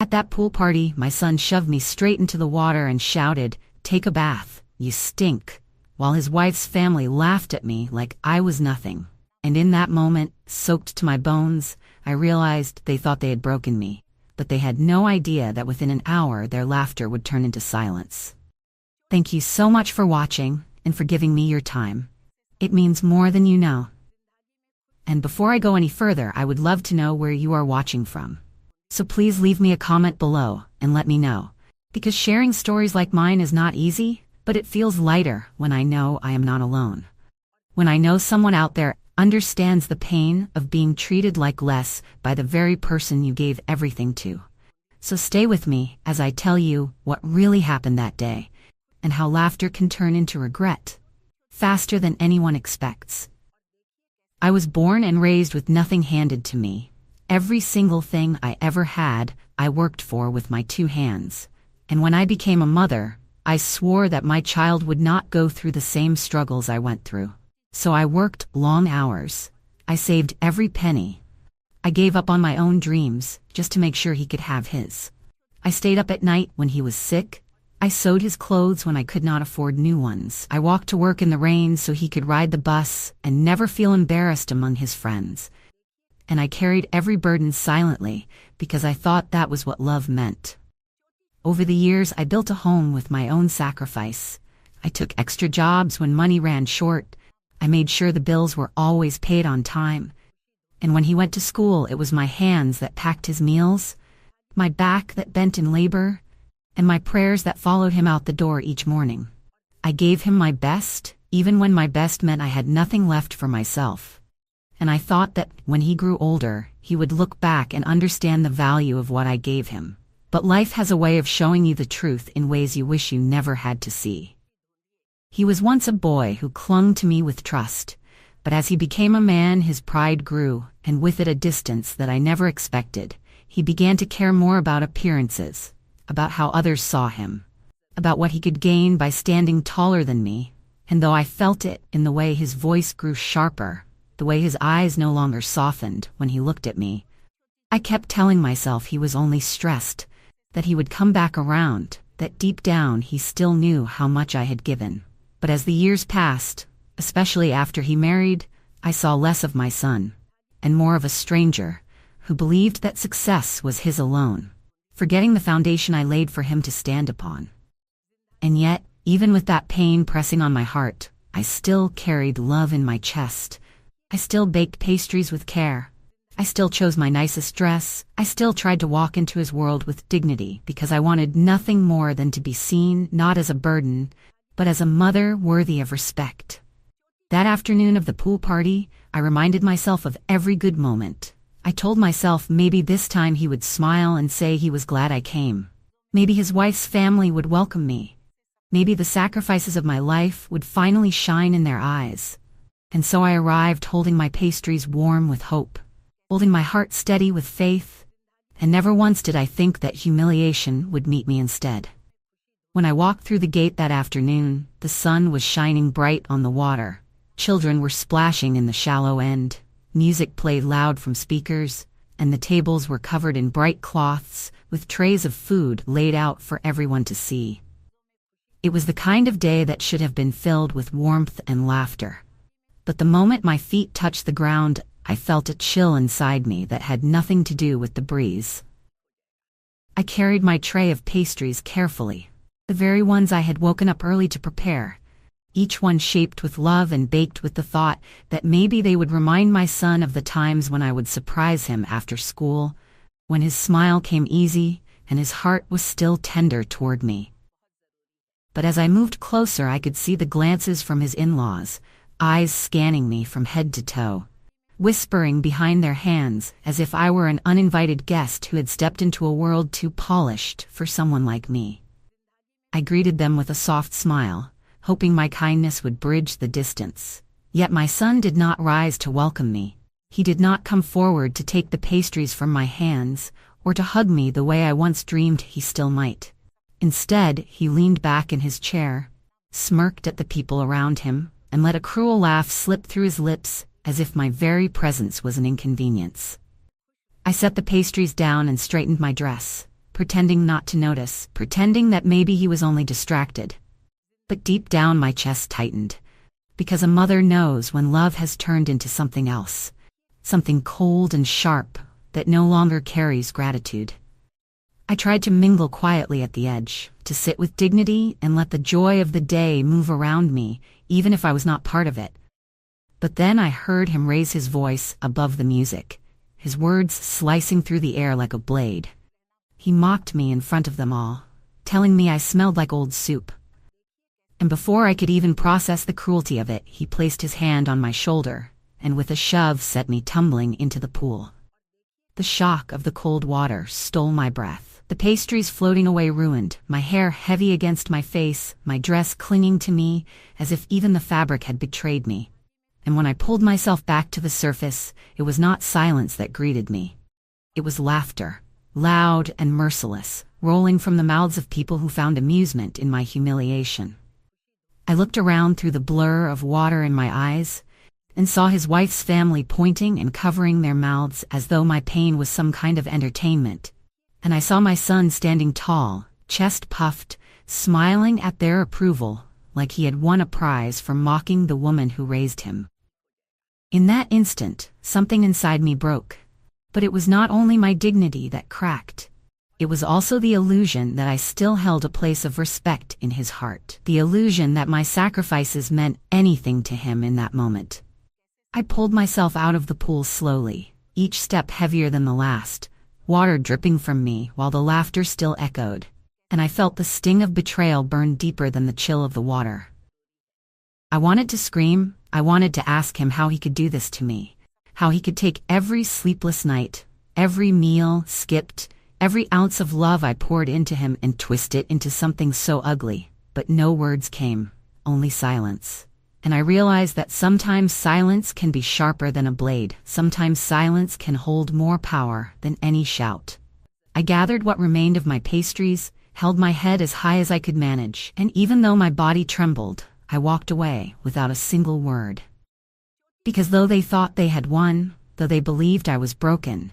At that pool party, my son shoved me straight into the water and shouted, "Take a bath, you stink," while his wife's family laughed at me like I was nothing. And in that moment, soaked to my bones, I realized they thought they had broken me, but they had no idea that within an hour their laughter would turn into silence. Thank you so much for watching and for giving me your time. It means more than you know. And before I go any further, I would love to know where you are watching from. So please leave me a comment below and let me know, because sharing stories like mine is not easy, but it feels lighter when I know I am not alone. When I know someone out there understands the pain of being treated like less by the very person you gave everything to. So stay with me as I tell you what really happened that day, and how laughter can turn into regret, faster than anyone expects. I was born and raised with nothing handed to me. Every single thing I ever had, I worked for with my 2 hands. And when I became a mother, I swore that my child would not go through the same struggles I went through. So I worked long hours. I saved every penny. I gave up on my own dreams just to make sure he could have his. I stayed up at night when he was sick. I sewed his clothes when I could not afford new ones. I walked to work in the rain so he could ride the bus and never feel embarrassed among his friends. And I carried every burden silently because I thought that was what love meant. Over the years, I built a home with my own sacrifice. I took extra jobs when money ran short. I made sure the bills were always paid on time. And when he went to school, it was my hands that packed his meals, my back that bent in labor, and my prayers that followed him out the door each morning. I gave him my best, even when my best meant I had nothing left for myself. And I thought that when he grew older, he would look back and understand the value of what I gave him. But life has a way of showing you the truth in ways you wish you never had to see. He was once a boy who clung to me with trust, but as he became a man, his pride grew, and with it a distance that I never expected. He began to care more about appearances, about how others saw him, about what he could gain by standing taller than me. And though I felt it in the way his voice grew sharper, the way his eyes no longer softened when he looked at me, I kept telling myself he was only stressed, that he would come back around, that deep down he still knew how much I had given. But as the years passed, especially after he married, I saw less of my son, and more of a stranger, who believed that success was his alone, forgetting the foundation I laid for him to stand upon. And yet, even with that pain pressing on my heart, I still carried love in my chest. I still baked pastries with care. I still chose my nicest dress. I still tried to walk into his world with dignity because I wanted nothing more than to be seen not as a burden, but as a mother worthy of respect. That afternoon of the pool party, I reminded myself of every good moment. I told myself maybe this time he would smile and say he was glad I came. Maybe his wife's family would welcome me. Maybe the sacrifices of my life would finally shine in their eyes. And so I arrived holding my pastries warm with hope, holding my heart steady with faith, and never once did I think that humiliation would meet me instead. When I walked through the gate that afternoon, the sun was shining bright on the water. Children were splashing in the shallow end. Music played loud from speakers, and the tables were covered in bright cloths, with trays of food laid out for everyone to see. It was the kind of day that should have been filled with warmth and laughter. But the moment my feet touched the ground, I felt a chill inside me that had nothing to do with the breeze. I carried my tray of pastries carefully, the very ones I had woken up early to prepare, each one shaped with love and baked with the thought that maybe they would remind my son of the times when I would surprise him after school, when his smile came easy and his heart was still tender toward me. But as I moved closer, I could see the glances from his in-laws, eyes scanning me from head to toe, whispering behind their hands as if I were an uninvited guest who had stepped into a world too polished for someone like me. I greeted them with a soft smile, hoping my kindness would bridge the distance. Yet my son did not rise to welcome me. He did not come forward to take the pastries from my hands, or to hug me the way I once dreamed he still might. Instead, he leaned back in his chair, smirked at the people around him, and let a cruel laugh slip through his lips as if my very presence was an inconvenience. I set the pastries down and straightened my dress, pretending not to notice, pretending that maybe he was only distracted. But deep down my chest tightened, because a mother knows when love has turned into something else, something cold and sharp that no longer carries gratitude. I tried to mingle quietly at the edge, to sit with dignity and let the joy of the day move around me, even if I was not part of it. But then I heard him raise his voice above the music, his words slicing through the air like a blade. He mocked me in front of them all, telling me I smelled like old soup. And before I could even process the cruelty of it, he placed his hand on my shoulder, and with a shove set me tumbling into the pool. The shock of the cold water stole my breath, the pastries floating away ruined, my hair heavy against my face, my dress clinging to me, as if even the fabric had betrayed me. And when I pulled myself back to the surface, it was not silence that greeted me. It was laughter, loud and merciless, rolling from the mouths of people who found amusement in my humiliation. I looked around through the blur of water in my eyes, and saw his wife's family pointing and covering their mouths as though my pain was some kind of entertainment. And I saw my son standing tall, chest puffed, smiling at their approval, like he had won a prize for mocking the woman who raised him. In that instant, something inside me broke. But it was not only my dignity that cracked. It was also the illusion that I still held a place of respect in his heart, the illusion that my sacrifices meant anything to him in that moment. I pulled myself out of the pool slowly, each step heavier than the last, water dripping from me while the laughter still echoed, and I felt the sting of betrayal burn deeper than the chill of the water. I wanted to scream. I wanted to ask him how he could do this to me, how he could take every sleepless night, every meal skipped, every ounce of love I poured into him and twist it into something so ugly. But no words came, only silence. And I realized that sometimes silence can be sharper than a blade, sometimes silence can hold more power than any shout. I gathered what remained of my pastries, held my head as high as I could manage, and even though my body trembled, I walked away without a single word. Because though they thought they had won, though they believed I was broken,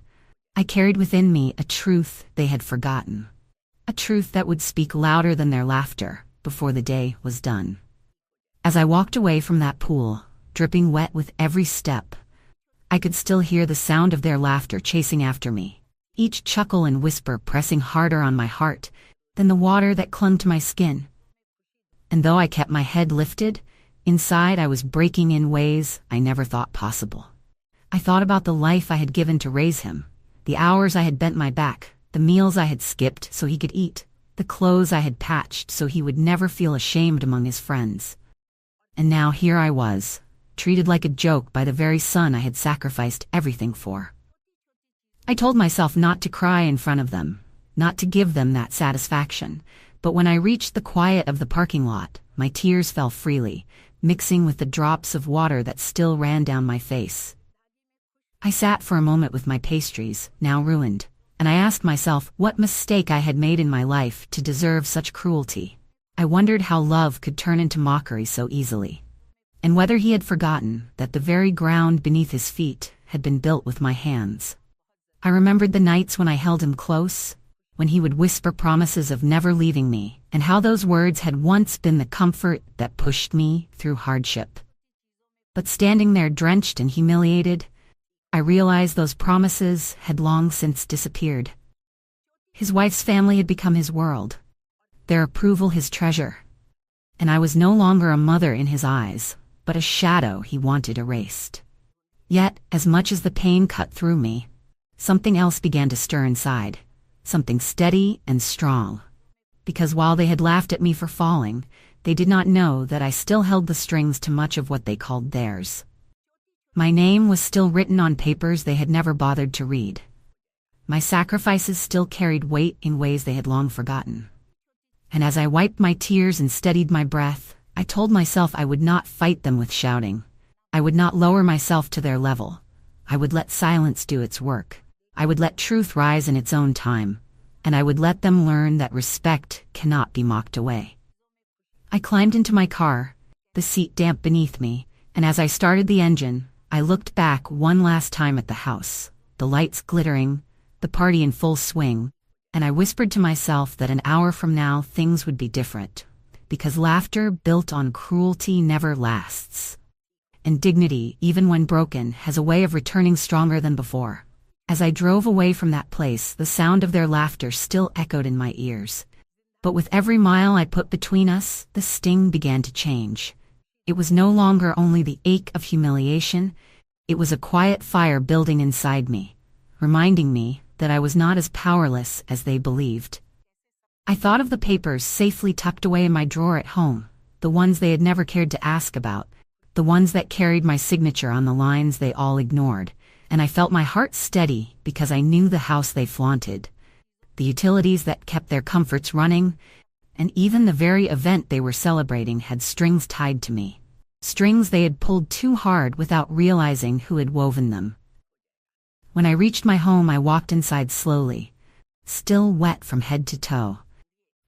I carried within me a truth they had forgotten. A truth that would speak louder than their laughter before the day was done. As I walked away from that pool, dripping wet with every step, I could still hear the sound of their laughter chasing after me, each chuckle and whisper pressing harder on my heart than the water that clung to my skin. And though I kept my head lifted, inside I was breaking in ways I never thought possible. I thought about the life I had given to raise him, the hours I had bent my back, the meals I had skipped so he could eat, the clothes I had patched so he would never feel ashamed among his friends. And now here I was, treated like a joke by the very son I had sacrificed everything for. I told myself not to cry in front of them, not to give them that satisfaction, but when I reached the quiet of the parking lot, my tears fell freely, mixing with the drops of water that still ran down my face. I sat for a moment with my pastries, now ruined, and I asked myself what mistake I had made in my life to deserve such cruelty. I wondered how love could turn into mockery so easily, and whether he had forgotten that the very ground beneath his feet had been built with my hands. I remembered the nights when I held him close, when he would whisper promises of never leaving me, and how those words had once been the comfort that pushed me through hardship. But standing there drenched and humiliated, I realized those promises had long since disappeared. His wife's family had become his world, their approval his treasure, and I was no longer a mother in his eyes, but a shadow he wanted erased. Yet, as much as the pain cut through me, something else began to stir inside. Something steady and strong. Because while they had laughed at me for falling, they did not know that I still held the strings to much of what they called theirs. My name was still written on papers they had never bothered to read. My sacrifices still carried weight in ways they had long forgotten. And as I wiped my tears and steadied my breath, I told myself I would not fight them with shouting. I would not lower myself to their level. I would let silence do its work. I would let truth rise in its own time, and I would let them learn that respect cannot be mocked away. I climbed into my car, the seat damp beneath me, and as I started the engine, I looked back one last time at the house, the lights glittering, the party in full swing, And I whispered to myself that an hour from now things would be different, because laughter built on cruelty never lasts. And dignity, even when broken, has a way of returning stronger than before. As I drove away from that place, the sound of their laughter still echoed in my ears. But with every mile I put between us, the sting began to change. It was no longer only the ache of humiliation, it was a quiet fire building inside me, reminding me that I was not as powerless as they believed. I thought of the papers safely tucked away in my drawer at home, the ones they had never cared to ask about, the ones that carried my signature on the lines they all ignored, and I felt my heart steady because I knew the house they flaunted, the utilities that kept their comforts running, and even the very event they were celebrating had strings tied to me, strings they had pulled too hard without realizing who had woven them. When I reached my home, I walked inside slowly, still wet from head to toe,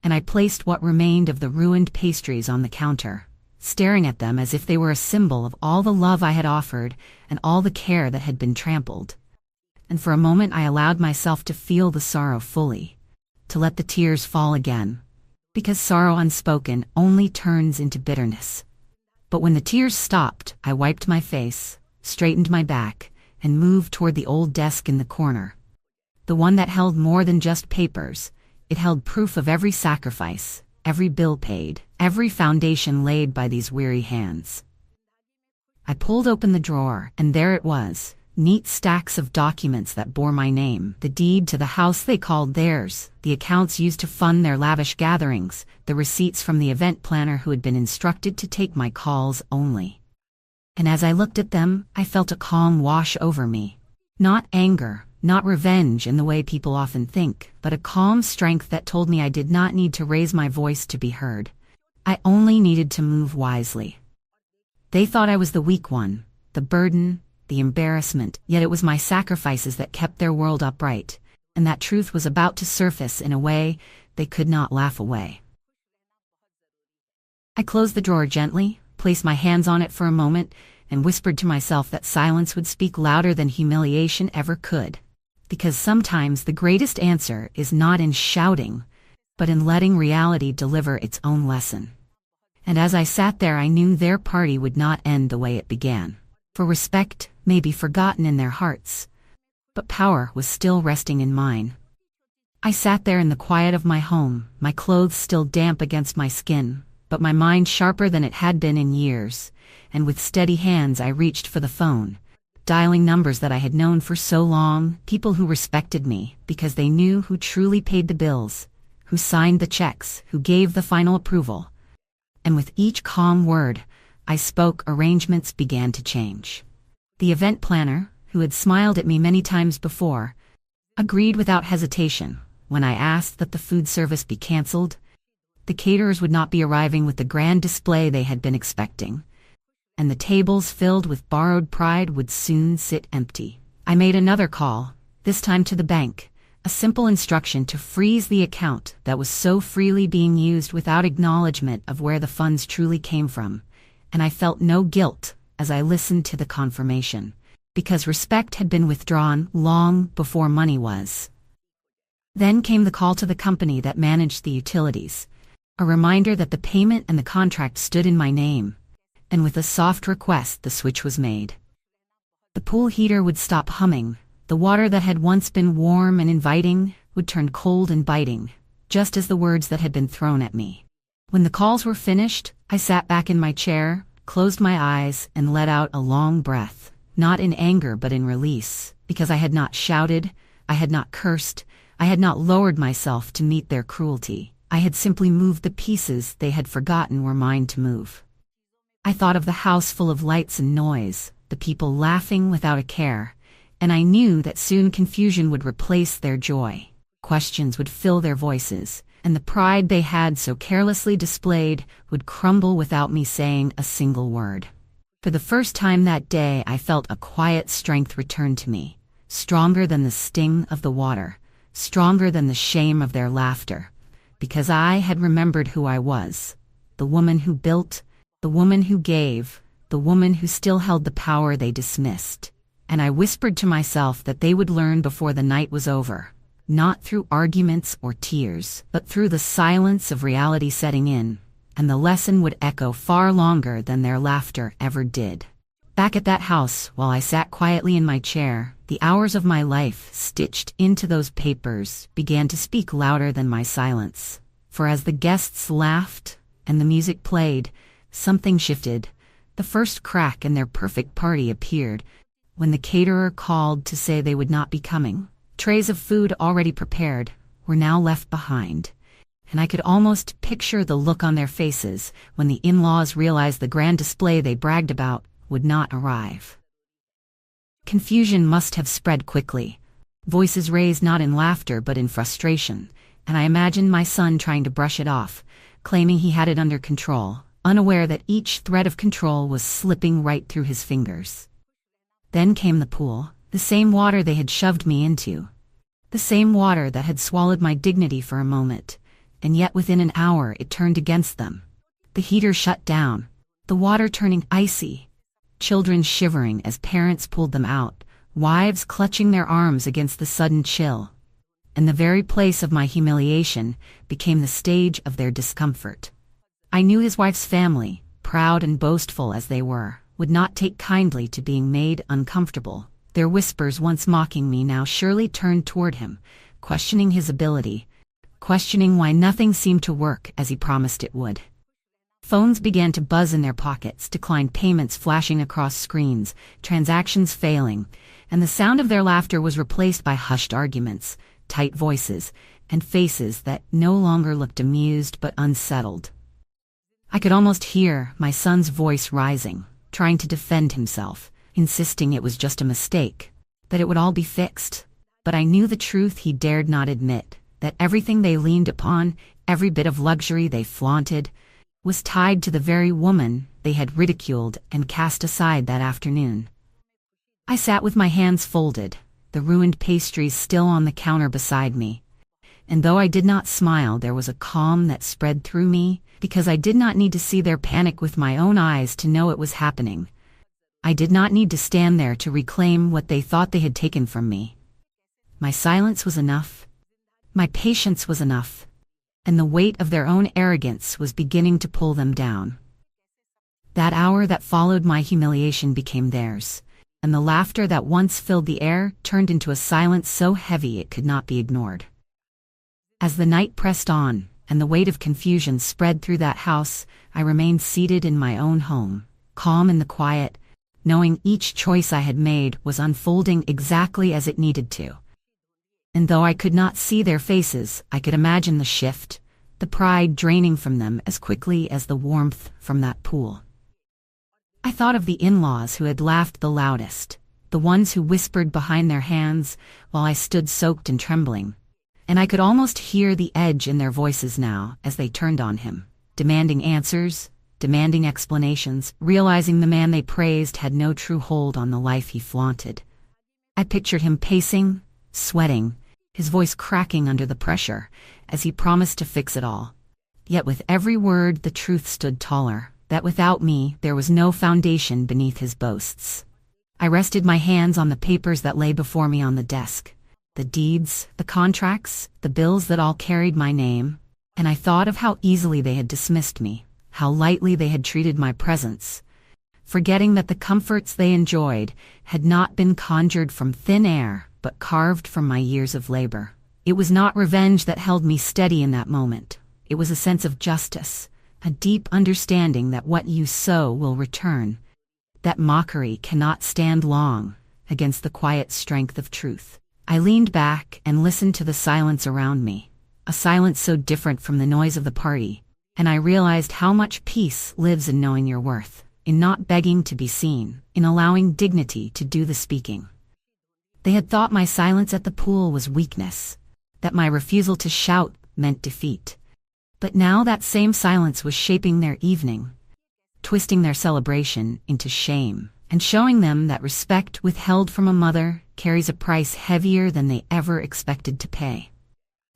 and I placed what remained of the ruined pastries on the counter, staring at them as if they were a symbol of all the love I had offered and all the care that had been trampled. And for a moment I allowed myself to feel the sorrow fully, to let the tears fall again, because sorrow unspoken only turns into bitterness. But when the tears stopped, I wiped my face, straightened my back, and moved toward the old desk in the corner. The one that held more than just papers. It held proof of every sacrifice, every bill paid, every foundation laid by these weary hands. I pulled open the drawer, and there it was, neat stacks of documents that bore my name, the deed to the house they called theirs, the accounts used to fund their lavish gatherings, the receipts from the event planner who had been instructed to take my calls only. And as I looked at them, I felt a calm wash over me. Not anger, not revenge in the way people often think, but a calm strength that told me I did not need to raise my voice to be heard. I only needed to move wisely. They thought I was the weak one, the burden, the embarrassment, yet it was my sacrifices that kept their world upright, and that truth was about to surface in a way they could not laugh away. I closed the drawer gently, placed my hands on it for a moment, and whispered to myself that silence would speak louder than humiliation ever could. Because sometimes the greatest answer is not in shouting, but in letting reality deliver its own lesson. And as I sat there, I knew their party would not end the way it began. For respect may be forgotten in their hearts, but power was still resting in mine. I sat there in the quiet of my home, my clothes still damp against my skin, but my mind sharper than it had been in years, and with steady hands I reached for the phone, dialing numbers that I had known for so long, people who respected me because they knew who truly paid the bills, who signed the checks, who gave the final approval. And with each calm word I spoke, arrangements began to change. The event planner, who had smiled at me many times before, agreed without hesitation when I asked that the food service be canceled. The caterers would not be arriving with the grand display they had been expecting, and the tables filled with borrowed pride would soon sit empty. I made another call, this time to the bank, a simple instruction to freeze the account that was so freely being used without acknowledgement of where the funds truly came from, and I felt no guilt as I listened to the confirmation, because respect had been withdrawn long before money was. Then came the call to the company that managed the utilities, a reminder that the payment and the contract stood in my name, and with a soft request the switch was made. The pool heater would stop humming, the water that had once been warm and inviting would turn cold and biting, just as the words that had been thrown at me. When the calls were finished, I sat back in my chair, closed my eyes, and let out a long breath, not in anger but in release, because I had not shouted, I had not cursed, I had not lowered myself to meet their cruelty. I had simply moved the pieces they had forgotten were mine to move. I thought of the house full of lights and noise, the people laughing without a care, and I knew that soon confusion would replace their joy. Questions would fill their voices, and the pride they had so carelessly displayed would crumble without me saying a single word. For the first time that day, I felt a quiet strength return to me, stronger than the sting of the water, stronger than the shame of their laughter. Because I had remembered who I was, the woman who built, the woman who gave, the woman who still held the power they dismissed. And I whispered to myself that they would learn before the night was over, not through arguments or tears, but through the silence of reality setting in, and the lesson would echo far longer than their laughter ever did. Back at that house, while I sat quietly in my chair, the hours of my life stitched into those papers began to speak louder than my silence. For as the guests laughed and the music played, something shifted. The first crack in their perfect party appeared when the caterer called to say they would not be coming. Trays of food already prepared were now left behind, and I could almost picture the look on their faces when the in-laws realized the grand display they bragged about would not arrive. Confusion must have spread quickly, voices raised not in laughter but in frustration, and I imagined my son trying to brush it off, claiming he had it under control, unaware that each thread of control was slipping right through his fingers. Then came the pool, the same water they had shoved me into, the same water that had swallowed my dignity for a moment, and yet within an hour it turned against them. The heater shut down, the water turning icy, children shivering as parents pulled them out, wives clutching their arms against the sudden chill, and the very place of my humiliation became the stage of their discomfort. I knew his wife's family, proud and boastful as they were, would not take kindly to being made uncomfortable. Their whispers, once mocking me, now surely turned toward him, questioning his ability, questioning why nothing seemed to work as he promised it would. Phones began to buzz in their pockets, declined payments flashing across screens, transactions failing, and the sound of their laughter was replaced by hushed arguments, tight voices, and faces that no longer looked amused but unsettled. I could almost hear my son's voice rising, trying to defend himself, insisting it was just a mistake, that it would all be fixed. But I knew the truth he dared not admit, that everything they leaned upon, every bit of luxury they flaunted, was tied to the very woman they had ridiculed and cast aside that afternoon. I sat with my hands folded, the ruined pastries still on the counter beside me, and though I did not smile, there was a calm that spread through me, because I did not need to see their panic with my own eyes to know it was happening. I did not need to stand there to reclaim what they thought they had taken from me. My silence was enough. My patience was enough. And the weight of their own arrogance was beginning to pull them down. That hour that followed my humiliation became theirs, and the laughter that once filled the air turned into a silence so heavy it could not be ignored. As the night pressed on, and the weight of confusion spread through that house, I remained seated in my own home, calm in the quiet, knowing each choice I had made was unfolding exactly as it needed to. And though I could not see their faces, I could imagine the shift, the pride draining from them as quickly as the warmth from that pool. I thought of the in-laws who had laughed the loudest, the ones who whispered behind their hands while I stood soaked and trembling, and I could almost hear the edge in their voices now as they turned on him, demanding answers, demanding explanations, realizing the man they praised had no true hold on the life he flaunted. I pictured him pacing, sweating, his voice cracking under the pressure, as he promised to fix it all. Yet with every word the truth stood taller, that without me there was no foundation beneath his boasts. I rested my hands on the papers that lay before me on the desk, the deeds, the contracts, the bills that all carried my name, and I thought of how easily they had dismissed me, how lightly they had treated my presence, forgetting that the comforts they enjoyed had not been conjured from thin air, but carved from my years of labor. It was not revenge that held me steady in that moment. It was a sense of justice, a deep understanding that what you sow will return, that mockery cannot stand long against the quiet strength of truth. I leaned back and listened to the silence around me, a silence so different from the noise of the party, and I realized how much peace lives in knowing your worth, in not begging to be seen, in allowing dignity to do the speaking. They had thought my silence at the pool was weakness, that my refusal to shout meant defeat. But now that same silence was shaping their evening, twisting their celebration into shame, and showing them that respect withheld from a mother carries a price heavier than they ever expected to pay.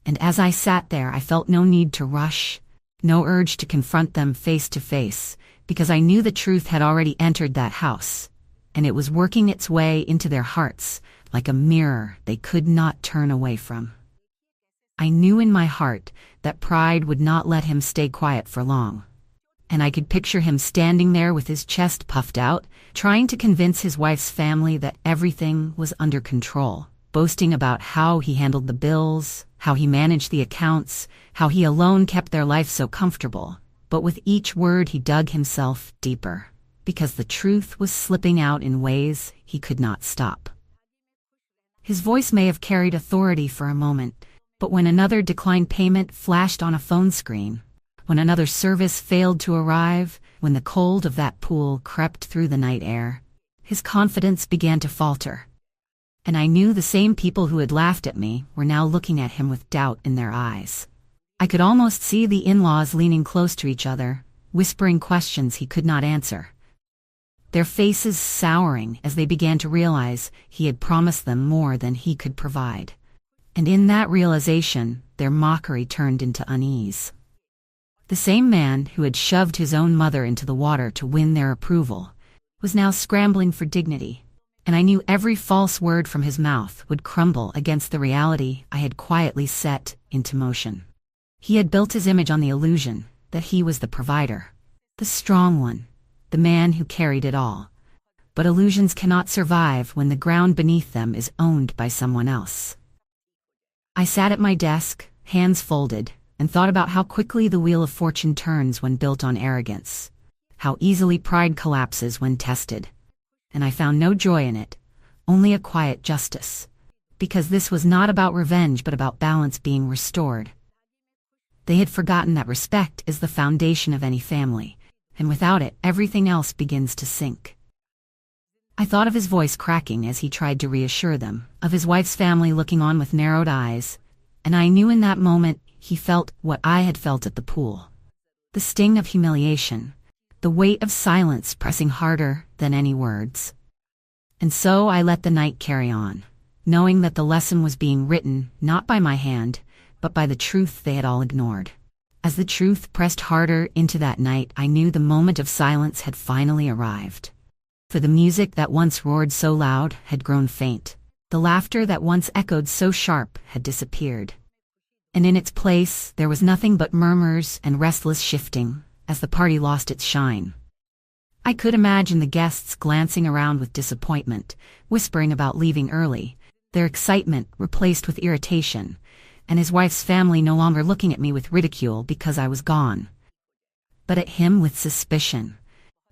And as I sat there, I felt no need to rush, no urge to confront them face to face, because I knew the truth had already entered that house, and it was working its way into their hearts like a mirror they could not turn away from. I knew in my heart that pride would not let him stay quiet for long. And I could picture him standing there with his chest puffed out, trying to convince his wife's family that everything was under control, boasting about how he handled the bills, how he managed the accounts, how he alone kept their life so comfortable. But with each word he dug himself deeper, because the truth was slipping out in ways he could not stop. His voice may have carried authority for a moment, but when another declined payment flashed on a phone screen, when another service failed to arrive, when the cold of that pool crept through the night air, his confidence began to falter. And I knew the same people who had laughed at me were now looking at him with doubt in their eyes. I could almost see the in-laws leaning close to each other, whispering questions he could not answer, their faces souring as they began to realize he had promised them more than he could provide. And in that realization, their mockery turned into unease. The same man who had shoved his own mother into the water to win their approval was now scrambling for dignity, and I knew every false word from his mouth would crumble against the reality I had quietly set into motion. He had built his image on the illusion that he was the provider, the strong one, the man who carried it all. But illusions cannot survive when the ground beneath them is owned by someone else. I sat at my desk, hands folded, and thought about how quickly the wheel of fortune turns when built on arrogance, how easily pride collapses when tested. And I found no joy in it, only a quiet justice, because this was not about revenge but about balance being restored. They had forgotten that respect is the foundation of any family, and without it, everything else begins to sink. I thought of his voice cracking as he tried to reassure them, of his wife's family looking on with narrowed eyes, and I knew in that moment he felt what I had felt at the pool. The sting of humiliation, the weight of silence pressing harder than any words. And so I let the night carry on, knowing that the lesson was being written not by my hand, but by the truth they had all ignored. As the truth pressed harder into that night, I knew the moment of silence had finally arrived. For the music that once roared so loud had grown faint. The laughter that once echoed so sharp had disappeared. And in its place, there was nothing but murmurs and restless shifting as the party lost its shine. I could imagine the guests glancing around with disappointment, whispering about leaving early, their excitement replaced with irritation, and his wife's family no longer looking at me with ridicule because I was gone, but at him with suspicion,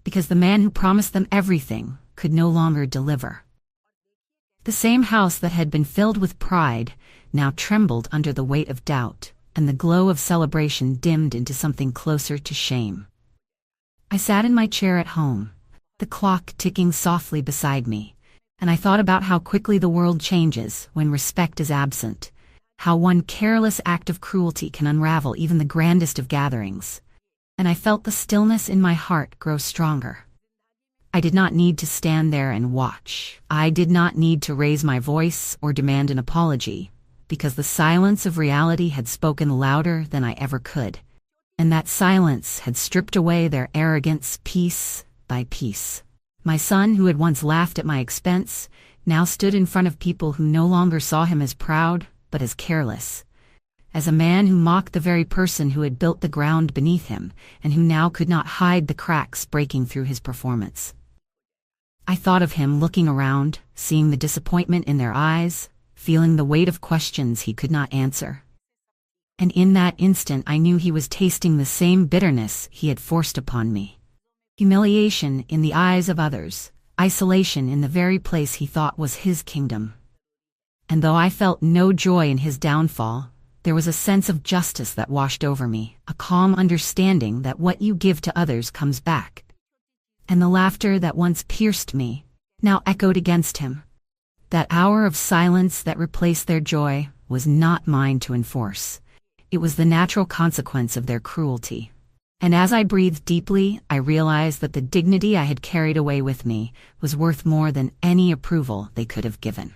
because the man who promised them everything could no longer deliver. The same house that had been filled with pride now trembled under the weight of doubt, and the glow of celebration dimmed into something closer to shame. I sat in my chair at home, the clock ticking softly beside me, and I thought about how quickly the world changes when respect is absent, how one careless act of cruelty can unravel even the grandest of gatherings. And I felt the stillness in my heart grow stronger. I did not need to stand there and watch. I did not need to raise my voice or demand an apology, because the silence of reality had spoken louder than I ever could. And that silence had stripped away their arrogance piece by piece. My son, who had once laughed at my expense, now stood in front of people who no longer saw him as proud, but as careless, as a man who mocked the very person who had built the ground beneath him, and who now could not hide the cracks breaking through his performance. I thought of him looking around, seeing the disappointment in their eyes, feeling the weight of questions he could not answer. And in that instant I knew he was tasting the same bitterness he had forced upon me. Humiliation in the eyes of others, isolation in the very place he thought was his kingdom. And though I felt no joy in his downfall, there was a sense of justice that washed over me, a calm understanding that what you give to others comes back. And the laughter that once pierced me now echoed against him. That hour of silence that replaced their joy was not mine to enforce. It was the natural consequence of their cruelty. And as I breathed deeply, I realized that the dignity I had carried away with me was worth more than any approval they could have given.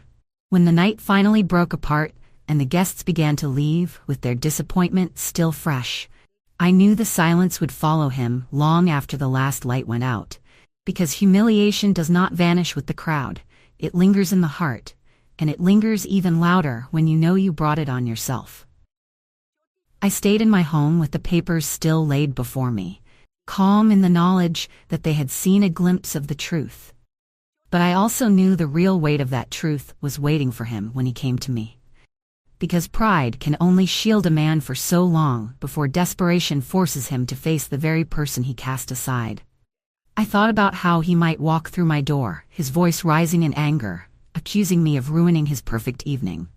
When the night finally broke apart and the guests began to leave with their disappointment still fresh, I knew the silence would follow him long after the last light went out, because humiliation does not vanish with the crowd. It lingers in the heart, and it lingers even louder when you know you brought it on yourself. I stayed in my home with the papers still laid before me, calm in the knowledge that they had seen a glimpse of the truth. But I also knew the real weight of that truth was waiting for him when he came to me. Because pride can only shield a man for so long before desperation forces him to face the very person he cast aside. I thought about how he might walk through my door, his voice rising in anger, accusing me of ruining his perfect evening.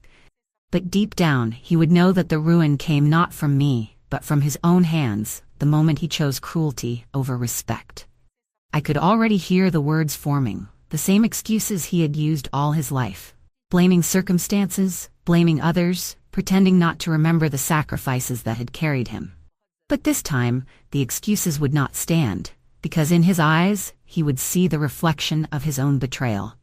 But deep down, he would know that the ruin came not from me, but from his own hands, the moment he chose cruelty over respect. I could already hear the words forming, the same excuses he had used all his life. Blaming circumstances, blaming others, pretending not to remember the sacrifices that had carried him. But this time, the excuses would not stand, because in his eyes, he would see the reflection of his own betrayal.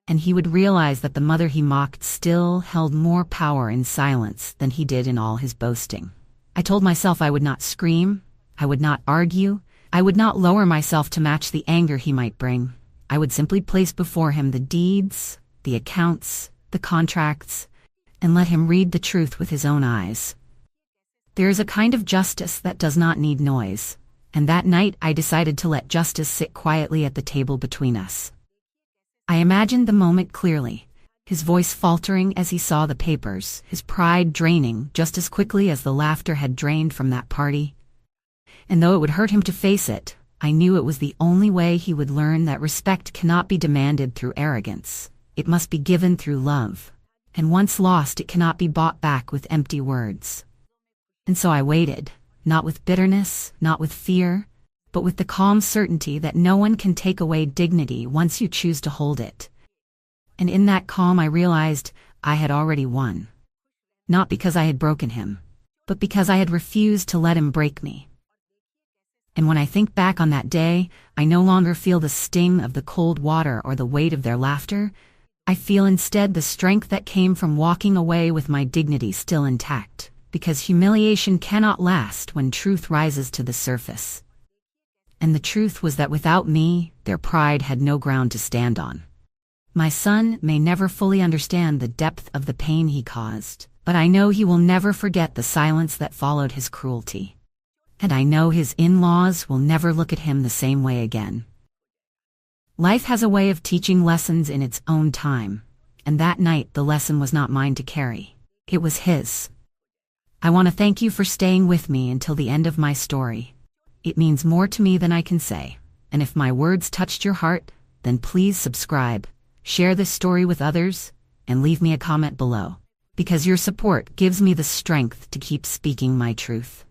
And he would realize that the mother he mocked still held more power in silence than he did in all his boasting. I told myself I would not scream, I would not argue, I would not lower myself to match the anger he might bring. I would simply place before him the deeds, the accounts, the contracts, and let him read the truth with his own eyes. There is a kind of justice that does not need noise, and that night I decided to let justice sit quietly at the table between us. I imagined the moment clearly, his voice faltering as he saw the papers, his pride draining just as quickly as the laughter had drained from that party. And though it would hurt him to face it, I knew it was the only way he would learn that respect cannot be demanded through arrogance. It must be given through love. And once lost, it cannot be bought back with empty words. And so I waited, not with bitterness, not with fear, but with the calm certainty that no one can take away dignity once you choose to hold it. And in that calm I realized I had already won. Not because I had broken him, but because I had refused to let him break me. And when I think back on that day, I no longer feel the sting of the cold water or the weight of their laughter. I feel instead the strength that came from walking away with my dignity still intact, because humiliation cannot last when truth rises to the surface. And the truth was that without me, their pride had no ground to stand on. My son may never fully understand the depth of the pain he caused, but I know he will never forget the silence that followed his cruelty. And I know his in-laws will never look at him the same way again. Life has a way of teaching lessons in its own time, and that night the lesson was not mine to carry. It was his. I want to thank you for staying with me until the end of my story. It means more to me than I can say, and if my words touched your heart, then please subscribe, share this story with others, and leave me a comment below, because your support gives me the strength to keep speaking my truth.